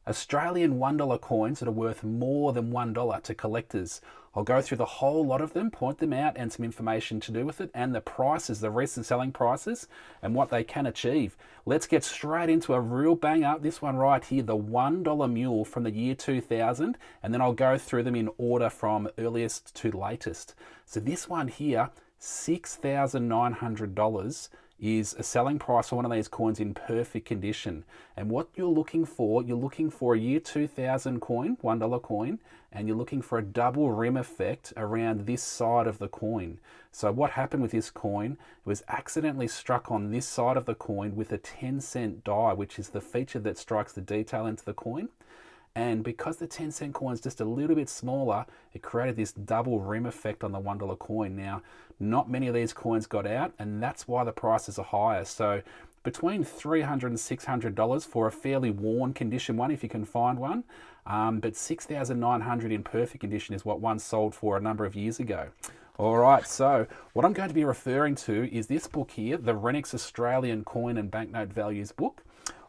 Australian $1 coins that are worth more than $1 to collectors. I'll go through the whole lot of them, point them out, and some information to do with it, and the prices, the recent selling prices, and what they can achieve. Let's get straight into a real banger. This one right here, the $1 mule from the year 2000, and then I'll go through them in order from earliest to latest. So this one here, $6,900 is a selling price for one of these coins in perfect condition. And what you're looking for a year 2000 coin, $1 coin, and you're looking for a double rim effect around this side of the coin. So what happened with this coin, it was accidentally struck on this side of the coin with a 10-cent die, which is the feature that strikes the detail into the coin. And because the 10-cent coin is just a little bit smaller, it created this double rim effect on the $1 coin. Now, not many of these coins got out, and that's why the prices are higher. So between $300 and $600 for a fairly worn condition one, if you can find one. But $6,900 in perfect condition is what one sold for a number of years ago. All right, so what I'm going to be referring to is this book here, the Renniks Australian Coin and Banknote Values book.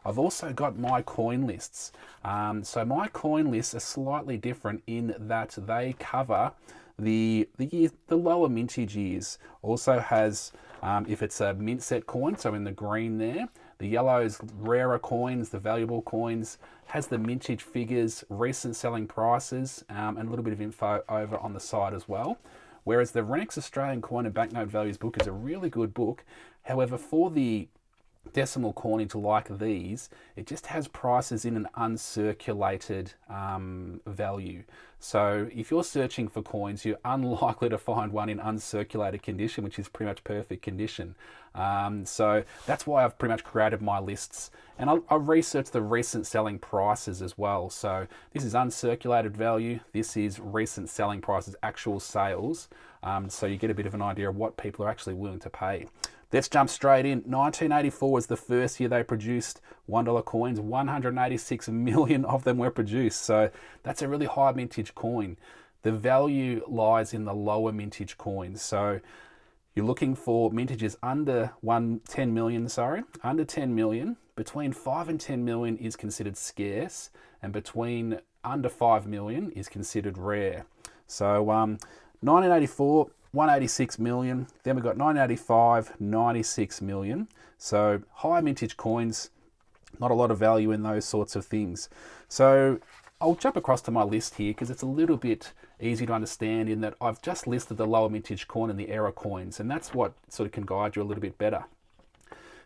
I've also got my coin lists. So my coin lists are slightly different in that they cover the lower mintage years. Also has, if it's a mint set coin, so in the green there, the yellow's rarer coins, the valuable coins, has the mintage figures, recent selling prices, and a little bit of info over on the side as well. Whereas the Renniks Australian Coin and Banknote Values book is a really good book. However, for the decimal coinage like these, it just has prices in an uncirculated value. So if you're searching for coins, you're unlikely to find one in uncirculated condition, which is pretty much perfect condition. So that's why I've pretty much created my lists, and I've researched the recent selling prices as well. So this is uncirculated value, this is recent selling prices, actual sales, so you get a bit of an idea of what people are actually willing to pay. Let's jump straight in. 1984 was the first year they produced $1 coins. 186 million of them were produced. So that's a really high mintage coin. The value lies in the lower mintage coins. So you're looking for mintages under 10 million. Between 5 and 10 million is considered scarce, and between under 5 million is considered rare. So 1984, 186 million, then we've got 1985, 96 million. So high mintage coins, not a lot of value in those sorts of things. So I'll jump across to my list here because it's a little bit easy to understand in that I've just listed the lower mintage coin and the error coins, and that's what sort of can guide you a little bit better.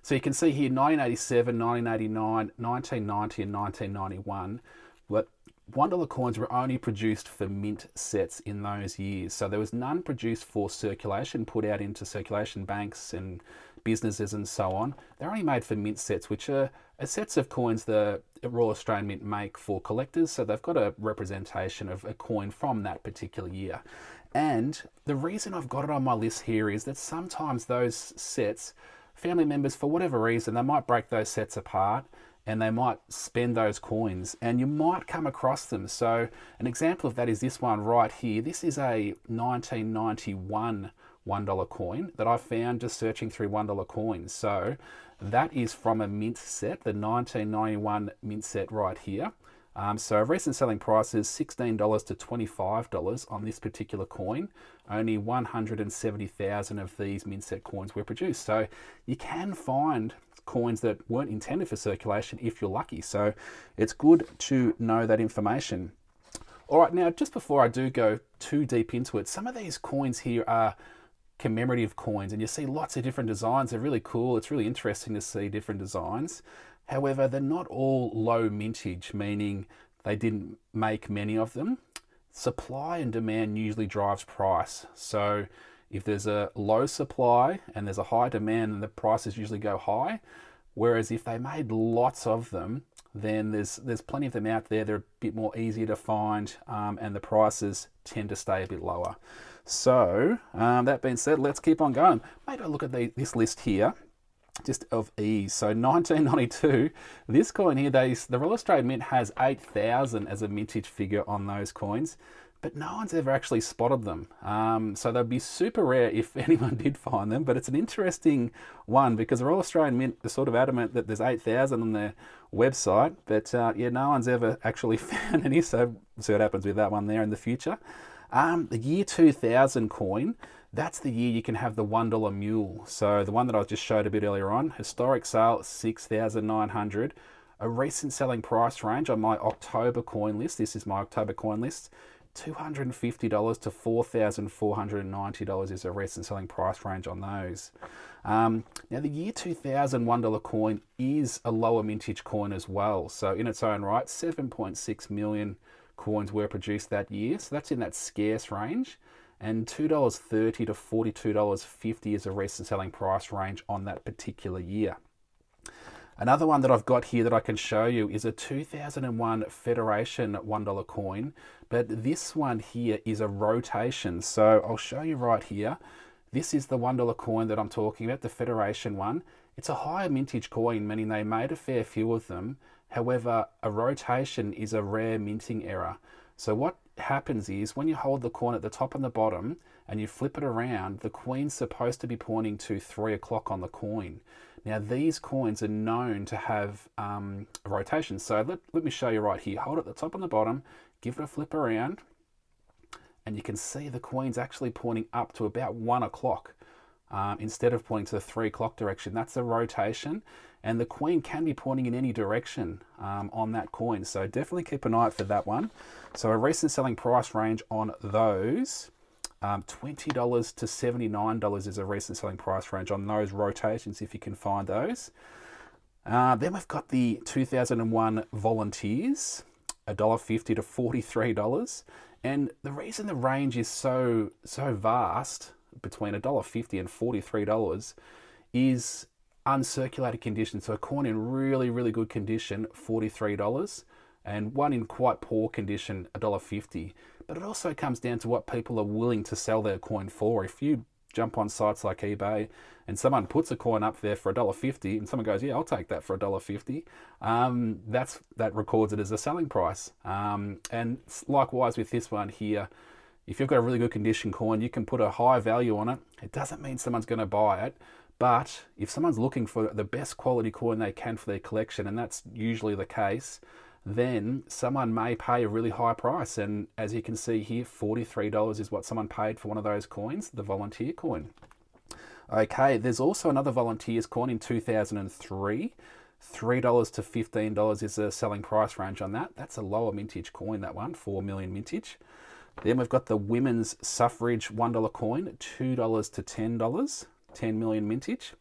So you can see here 1987, 1989, 1990 and 1991, but $1 coins were only produced for mint sets in those years. So there was none produced for circulation, put out into circulation banks and businesses and so on. They're only made for mint sets, which are sets of coins the Royal Australian Mint make for collectors. So they've got a representation of a coin from that particular year. And the reason I've got it on my list here is that sometimes those sets, family members, for whatever reason, they might break those sets apart and they might spend those coins, and you might come across them. So an example of that is this one right here. This is a 1991 $1 coin that I found just searching through $1 coins. So that is from a mint set, the 1991 mint set right here. So recent selling price is $16 to $25 on this particular coin. Only 170,000 of these mint set coins were produced. So you can find coins that weren't intended for circulation if you're lucky. So it's good to know that information. All right, now just before I do go too deep into it, some of these coins here are commemorative coins, and you see lots of different designs. They're really cool. It's really interesting to see different designs. However, they're not all low mintage, meaning they didn't make many of them. Supply and demand usually drives price. So if there's a low supply and there's a high demand, then the prices usually go high. Whereas if they made lots of them, then there's plenty of them out there. They're a bit more easier to find, and the prices tend to stay a bit lower. So that being said, let's keep on going. Maybe I'll look at this list here, just of ease. So 1992, this coin here, the Royal Australian Mint has 8,000 as a mintage figure on those coins. but no one's ever actually spotted them. So they'd be super rare if anyone did find them, but it's an interesting one because the Royal Australian Mint are sort of adamant that there's 8,000 on their website, but yeah, no one's ever actually found any, so we'll see what happens with that one there in the future. The year 2000 coin, that's the year you can have the $1 mule. So the one that I just showed a bit earlier on, historic sale, 6,900. A recent selling price range on my October coin list, this is my October coin list, $250 to $4,490 is a recent selling price range on those. Now the year 2000 $1 coin is a lower mintage coin as well. So in its own right, 7.6 million coins were produced that year. So that's in that scarce range. And $2.30 to $42.50 is a recent selling price range on that particular year. Another one that I've got here that I can show you is a 2001 Federation $1 coin, but this one here is a rotation. So I'll show you right here. This is the $1 coin that I'm talking about, the Federation one. It's a higher mintage coin, meaning they made a fair few of them. However, a rotation is a rare minting error. So what happens is when you hold the coin at the top and the bottom and you flip it around, the queen's supposed to be pointing to 3 o'clock on the coin. Now these coins are known to have a rotation. So let me show you right here. Hold it at the top and the bottom, give it a flip around, and you can see the coin's actually pointing up to about 1 o'clock instead of pointing to the 3 o'clock direction. That's a rotation, and the queen can be pointing in any direction on that coin. So definitely keep an eye out for that one. So a recent selling price range on those, $20 to $79 is a recent selling price range on those rotations if you can find those. Then we've got the 2001 Volunteers, $1.50 to $43. And the reason the range is so vast between $1.50 and $43 is uncirculated condition. So a coin in really, really good condition, $43, and one in quite poor condition, $1.50. But it also comes down to what people are willing to sell their coin for. If you jump on sites like eBay and someone puts a coin up there for $1.50 and someone goes, yeah, I'll take that for $1.50, that records it as a selling price. And likewise with this one here, if you've got a really good condition coin, you can put a high value on it. It doesn't mean someone's going to buy it, but if someone's looking for the best quality coin they can for their collection, and that's usually the case, then someone may pay a really high price. And as you can see here, $43 is what someone paid for one of those coins, the Volunteer coin. Okay, there's also another Volunteers coin in 2003. $3 to $15 is a selling price range on that. That's a lower mintage coin, that one, 4 million mintage. Then we've got the Women's Suffrage $1 coin, $2 to $10, 10 million mintage.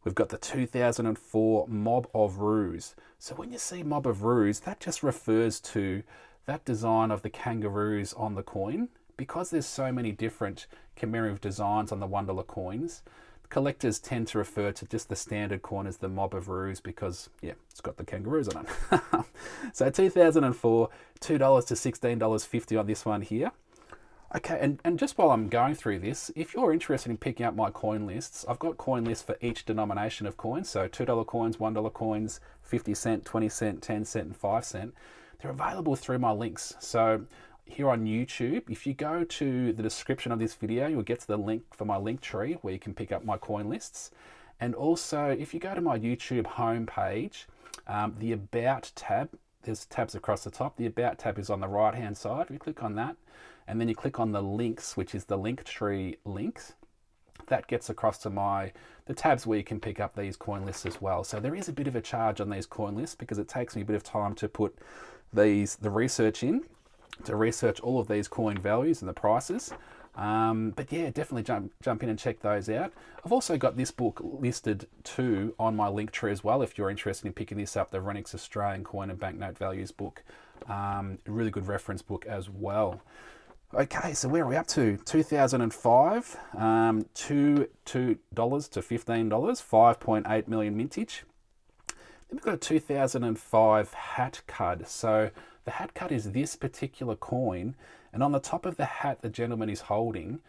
We've got the 2004 Mob of Roos. So when you see Mob of Roos, that just refers to that design of the kangaroos on the coin. Because there's so many different commemorative designs on the $1 coins, collectors tend to refer to just the standard coin as the Mob of Roos because, yeah, it's got the kangaroos on it. So 2004, $2 to $16.50 on this one here. Okay, and just while I'm going through this, if you're interested in picking up my coin lists, I've got coin lists for each denomination of coins. So $2 coins, $1 coins, 50 cent, 20 cent, 10 cent, and 5 cent. They're available through my links. So here on YouTube, if you go to the description of this video, you'll get to the link for my link tree where you can pick up my coin lists. And also, if you go to my YouTube homepage, the About tab, there's tabs across the top. The About tab is on the right-hand side. You click on that, and then you click on the links, which is the link tree links. That gets across to the tabs where you can pick up these coin lists as well. So there is a bit of a charge on these coin lists because it takes me a bit of time to put the research in, to research all of these coin values and the prices. But yeah, definitely jump in and check those out. I've also got this book listed too on my link tree as well if you're interested in picking this up, the Renniks Australian Coin and Banknote Values book. A really good reference book as well. Okay, so where are we up to? 2005, $2 to $15, 5.8 million mintage. Then we've got a 2005 hat cud. So the hat cud is this particular coin, and on the top of the hat the gentleman is holding,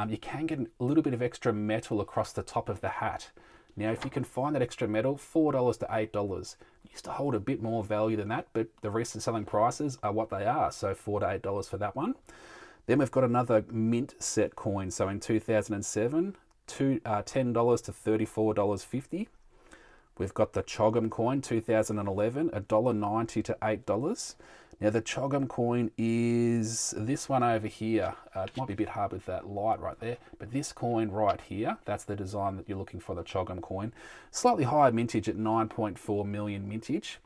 you can get a little bit of extra metal across the top of the hat. Now, if you can find that extra metal, $4 to $8. Used to hold a bit more value than that, but the recent selling prices are what they are. So $4 to $8 for that one. Then we've got another mint set coin. So in 2007, $10 to $34.50. We've got the Choggum coin, 2011, $1.90 to $8. Now the Choggum coin is this one over here. It might be a bit hard with that light right there, but this coin right here, that's the design that you're looking for, the Choggum coin. Slightly higher mintage at 9.4 million mintage,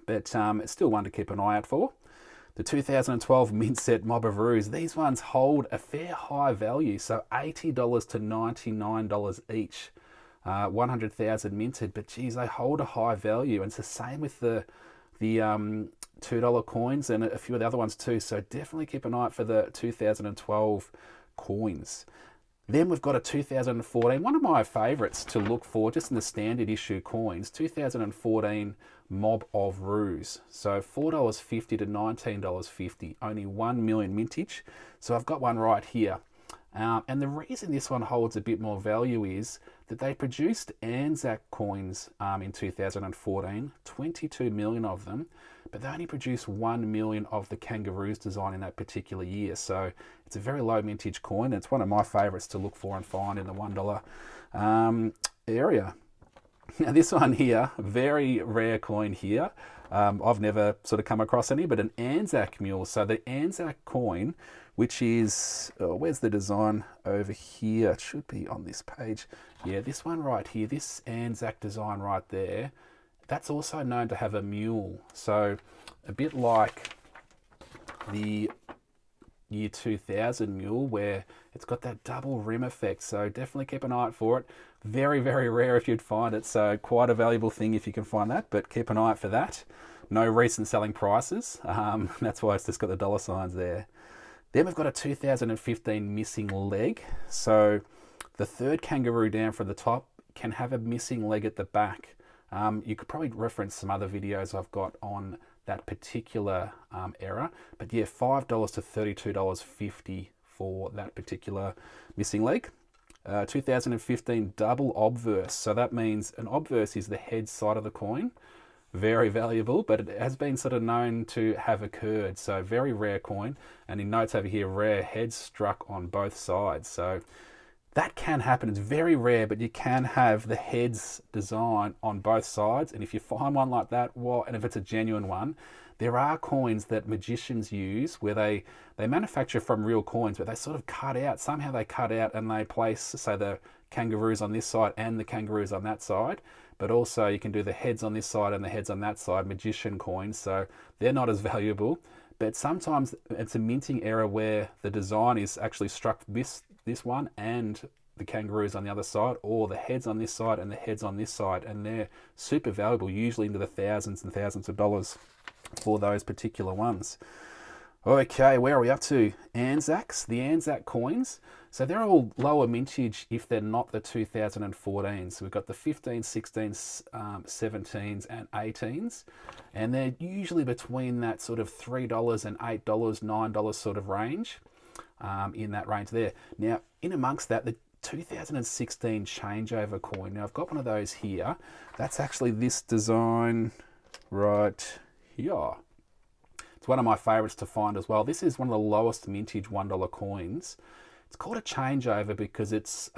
but it's still one to keep an eye out for. The 2012 mint set Mob of Roos, these ones hold a fair high value, so $80 to $99 each. 100,000 minted, but geez, they hold a high value, and it's the same with the $2 coins and a few of the other ones too. So definitely keep an eye out for the 2012 coins. Then we've got a 2014, one of my favourites to look for, just in the standard issue coins, 2014 Mob of Roos. So $4.50 to $19.50, only 1 million mintage. So I've got one right here. And the reason this one holds a bit more value is that they produced ANZAC coins in 2014, 22 million of them, but they only produced 1 million of the kangaroos design in that particular year. So it's a very low mintage coin. It's one of my favourites to look for and find in the $1 area. Now this one here, very rare coin here. I've never sort of come across any, but an ANZAC mule. So the ANZAC coin, which is, where's the design over here? It should be on this page. Yeah, this one right here, this ANZAC design right there, that's also known to have a mule. So a bit like the year 2000 mule, where it's got that double rim effect. So definitely keep an eye out for it. Very, very rare if you'd find it. So quite a valuable thing if you can find that, but keep an eye out for that. No recent selling prices. That's why it's just got the dollar signs there. Then we've got a 2015 missing leg. So the third kangaroo down from the top can have a missing leg at the back. You could probably reference some other videos I've got on that particular error. But yeah, $5 to $32.50 for that particular missing leg. 2015 double obverse. So that means an obverse is the head side of the coin. Very valuable, but it has been sort of known to have occurred. So very rare coin. And in notes over here, rare heads struck on both sides. So that can happen. It's very rare, but you can have the heads design on both sides. And if you find one like that, well, and if it's a genuine one, there are coins that magicians use where they manufacture from real coins, but they sort of cut out, somehow they cut out and they place, say, the kangaroos on this side and the kangaroos on that side. But also you can do the heads on this side and the heads on that side, magician coins. So they're not as valuable. But sometimes it's a minting error where the design is actually struck this one and the kangaroos on the other side, or the heads on this side and the heads on this side. And they're super valuable, usually into the thousands and thousands of dollars for those particular ones. Okay, where are we up to? ANZACs, the ANZAC coins. So they're all lower mintage if they're not the 2014s. So we've got the 15s, 16s, 17s and 18s. And they're usually between that sort of $3 and $8, $9 sort of range, in that range there. Now, in amongst that, the 2016 changeover coin. Now, I've got one of those here. That's actually this design right here. It's one of my favorites to find as well. This is one of the lowest mintage $1 coins. It's called a changeover because it's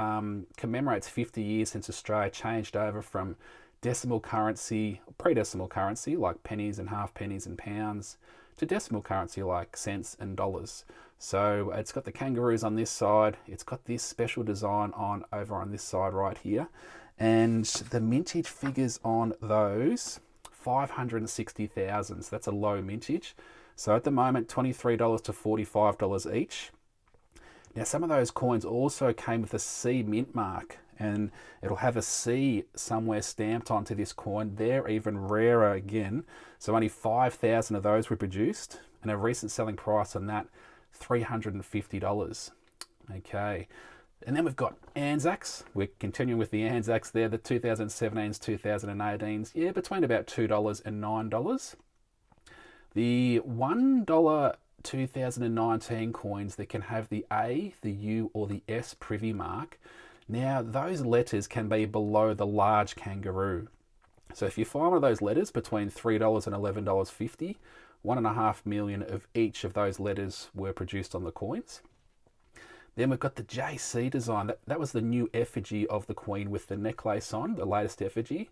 commemorates 50 years since Australia changed over from decimal currency, pre-decimal currency like pennies and half pennies and pounds, to decimal currency like cents and dollars. So it's got the kangaroos on this side. It's got this special design on over on this side right here. And the mintage figures on those, 560,000. So that's a low mintage. So at the moment, $23 to $45 each. Now, some of those coins also came with a C mint mark, and it'll have a C somewhere stamped onto this coin. They're even rarer again. So only 5,000 of those were produced, and a recent selling price on that, $350. Okay. And then we've got ANZACs. We're continuing with the ANZACs there, the 2017s, 2018s. Yeah, between about $2 and $9. The $1 2019 coins that can have the A, the U, or the S privy mark. Now, those letters can be below the large kangaroo. So if you find one of those letters between $3 and $11.50, 1.5 million of each of those letters were produced on the coins. Then we've got the JC design. That was the new effigy of the Queen with the necklace on, the latest effigy.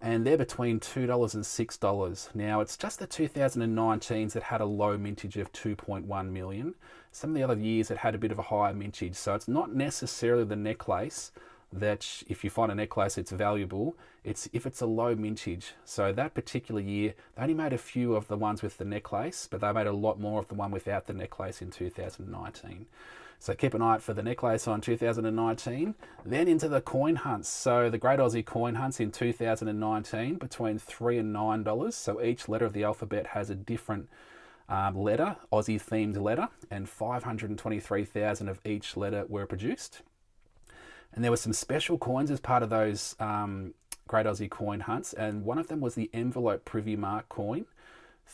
And they're between $2 and $6. Now, it's just the 2019s that had a low mintage of 2.1 million. Some of the other years it had a bit of a higher mintage. So it's not necessarily the necklace that if you find a necklace, it's valuable. It's if it's a low mintage. So that particular year, they only made a few of the ones with the necklace, but they made a lot more of the one without the necklace in 2019. So keep an eye out for the necklace on 2019. Then into the coin hunts. So the Great Aussie Coin Hunts in 2019 between $3 and $9. So each letter of the alphabet has a different letter, Aussie themed letter, and 523,000 of each letter were produced. And there were some special coins as part of those Great Aussie Coin Hunts, and one of them was the envelope Privy Mark coin.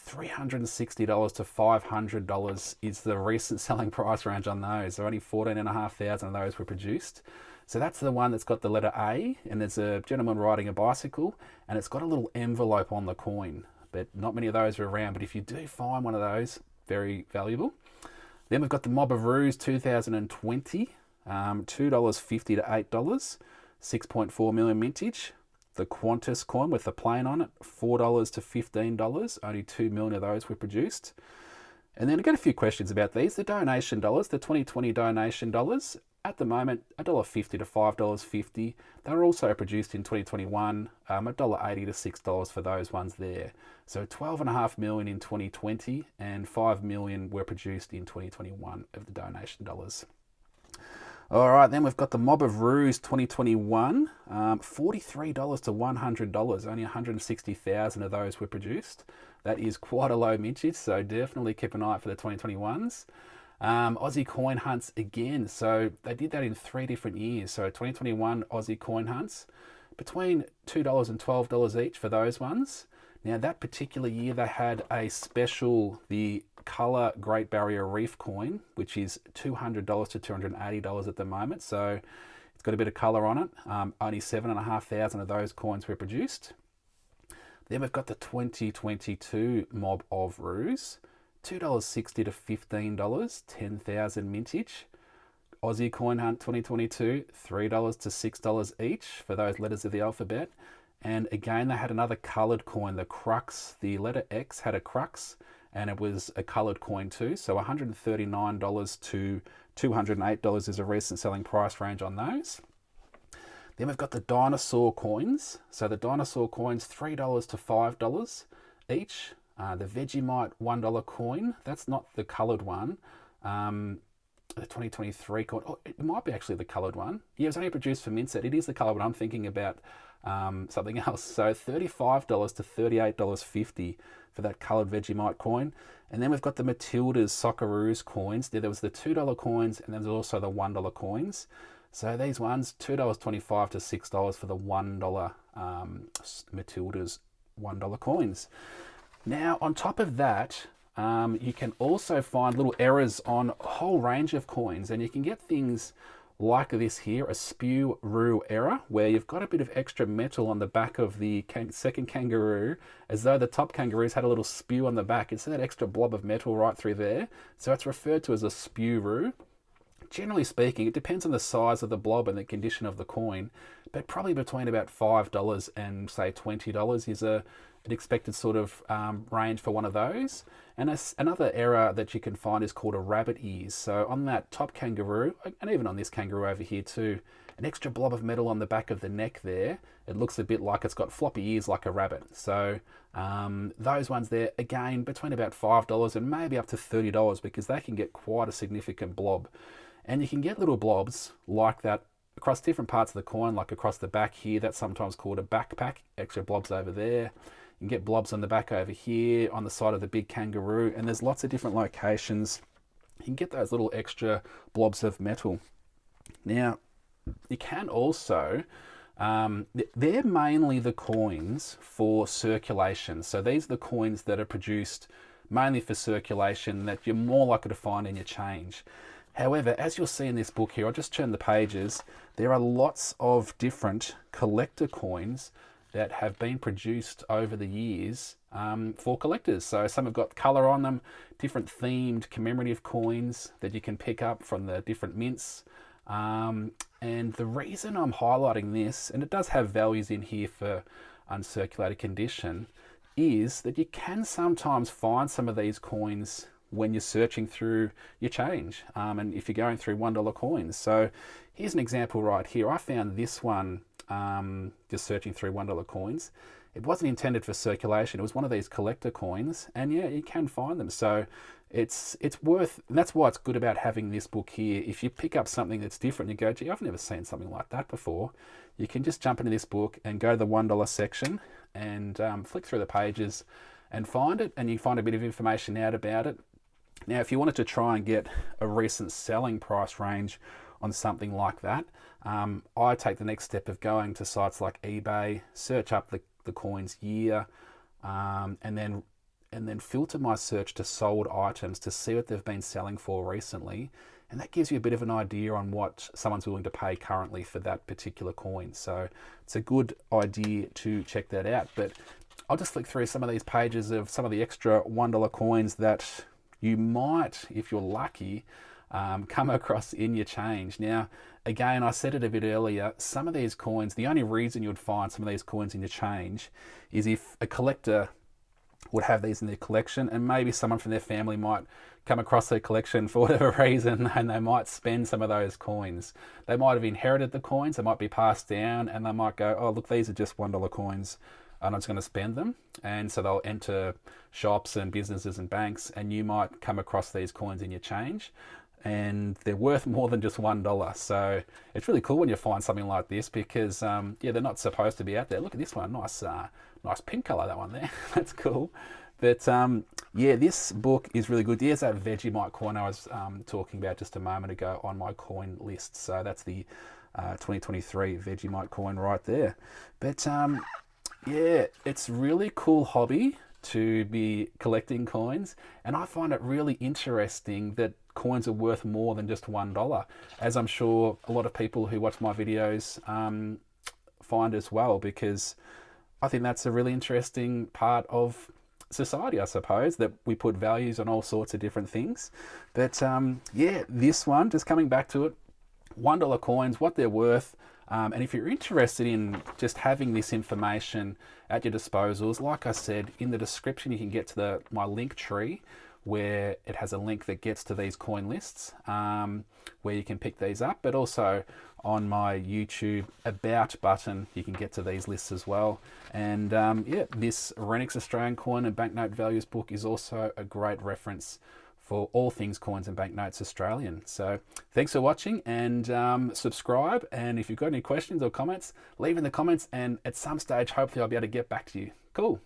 $360 to $500 is the recent selling price range on those. So only 14,500 of those were produced. So that's the one that's got the letter A, and there's a gentleman riding a bicycle, and it's got a little envelope on the coin. But not many of those are around, but if you do find one of those, very valuable. Then we've got the Mob of Ruse 2020, $2.50 to $8, 6.4 million mintage. The Qantas coin with the plane on it, $4 to $15. Only 2 million of those were produced. And then I got a few questions about these. The donation dollars, the 2020 donation dollars, at the moment, $1.50 to $5.50. They were also produced in 2021, $1.80 to $6 for those ones there. So 12.5 million in 2020 and 5 million were produced in 2021 of the donation dollars. All right, then we've got the Mob of Ruse 2021, $43 to $100. Only 160,000 of those were produced. That is quite a low mintage, so definitely keep an eye out for the 2021s. Aussie Coin Hunts again, so they did that in 3 different years. So 2021 Aussie Coin Hunts, between $2 and $12 each for those ones. Now that particular year they had a special, the Colour Great Barrier Reef coin, which is $200 to $280 at the moment. So it's got a bit of colour on it. Only 7,500 of those coins were produced. Then we've got the 2022 Mob of Ruse, $2.60 to $15, 10,000 mintage. Aussie Coin Hunt 2022, $3 to $6 each for those letters of the alphabet. And again, they had another coloured coin, the crux, the letter X had a crux, and it was a coloured coin too. So $139 to $208 is a recent selling price range on those. Then we've got the dinosaur coins. So the dinosaur coins, $3 to $5 each. The Vegemite $1 coin, that's not the coloured one. The 2023 coin, oh, it might be actually the coloured one. Yeah, it was only produced for Minset. It is the coloured one. I'm thinking about something else. So $35 to $38.50 for that coloured Vegemite coin. And then we've got the Matilda's Socceroos coins. There was the $2 coins, and then there's also the $1 coins. So these ones, $2.25 to $6 for the $1 Matilda's $1 coins. Now, on top of that, you can also find little errors on a whole range of coins, and you can get things like this here, a spew-roo error, where you've got a bit of extra metal on the back of the second kangaroo, as though the top kangaroos had a little spew on the back. It's that extra blob of metal right through there. So it's referred to as a spew-roo. Generally speaking, it depends on the size of the blob and the condition of the coin, but probably between about $5 and say $20 is an expected sort of range for one of those. And another error that you can find is called a rabbit ears. So on that top kangaroo, and even on this kangaroo over here too, an extra blob of metal on the back of the neck there. It looks a bit like it's got floppy ears like a rabbit. So those ones there, again, between about $5 and maybe up to $30 because they can get quite a significant blob. And you can get little blobs like that across different parts of the coin, like across the back here. That's sometimes called a backpack, extra blobs over there. You can get blobs on the back over here, on the side of the big kangaroo, and there's lots of different locations. You can get those little extra blobs of metal. Now, you can also, they're mainly the coins for circulation. So these are the coins that are produced mainly for circulation that you're more likely to find in your change. However, as you'll see in this book here, I'll just turn the pages, there are lots of different collector coins that have been produced over the years for collectors. So some have got colour on them, different themed commemorative coins that you can pick up from the different mints. And the reason I'm highlighting this, and it does have values in here for uncirculated condition, is that you can sometimes find some of these coins when you're searching through your change, and if you're going through $1 coins. So here's an example right here. I found this one just searching through $1 coins. It wasn't intended for circulation. It was one of these collector coins, and yeah, you can find them. So it's worth, and that's why it's good about having this book here. If you pick up something that's different, you go, gee, I've never seen something like that before. You can just jump into this book and go to the $1 section and flick through the pages and find it, and you find a bit of information out about it. Now, if you wanted to try and get a recent selling price range on something like that, I take the next step of going to sites like eBay, search up the coin's year, and then filter my search to sold items to see what they've been selling for recently. And that gives you a bit of an idea on what someone's willing to pay currently for that particular coin. So it's a good idea to check that out. But I'll just flick through some of these pages of some of the extra $1 coins that you might, if you're lucky, come across in your change. Now, again, I said it a bit earlier, some of these coins, the only reason you would find some of these coins in your change is if a collector would have these in their collection, and maybe someone from their family might come across their collection for whatever reason, and they might spend some of those coins. They might have inherited the coins, they might be passed down, and they might go, oh, look, these are just $1 coins, and I'm just going to spend them. And so they'll enter shops and businesses and banks, and you might come across these coins in your change, and they're worth more than just $1. So it's really cool when you find something like this, because yeah, they're not supposed to be out there. Look at this one, nice pink color, that one there. That's cool. But yeah, this book is really good. There's that Vegemite coin I was talking about just a moment ago on my coin list. So that's the 2023 Vegemite coin right there. But yeah, it's really cool hobby to be collecting coins, and I find it really interesting that coins are worth more than just $1, as I'm sure a lot of people who watch my videos find as well, because I think that's a really interesting part of society, I suppose, that we put values on all sorts of different things. But yeah, this one, just coming back to it, $1 coins, what they're worth. And if you're interested in just having this information at your disposals, like I said, in the description you can get to my link tree, where it has a link that gets to these coin lists, where you can pick these up. But also on my YouTube About button, you can get to these lists as well. And yeah, this Renniks Australian Coin and Banknote Values book is also a great reference for all things coins and banknotes Australian. So thanks for watching, and subscribe. And if you've got any questions or comments, leave in the comments, and at some stage, hopefully I'll be able to get back to you. Cool.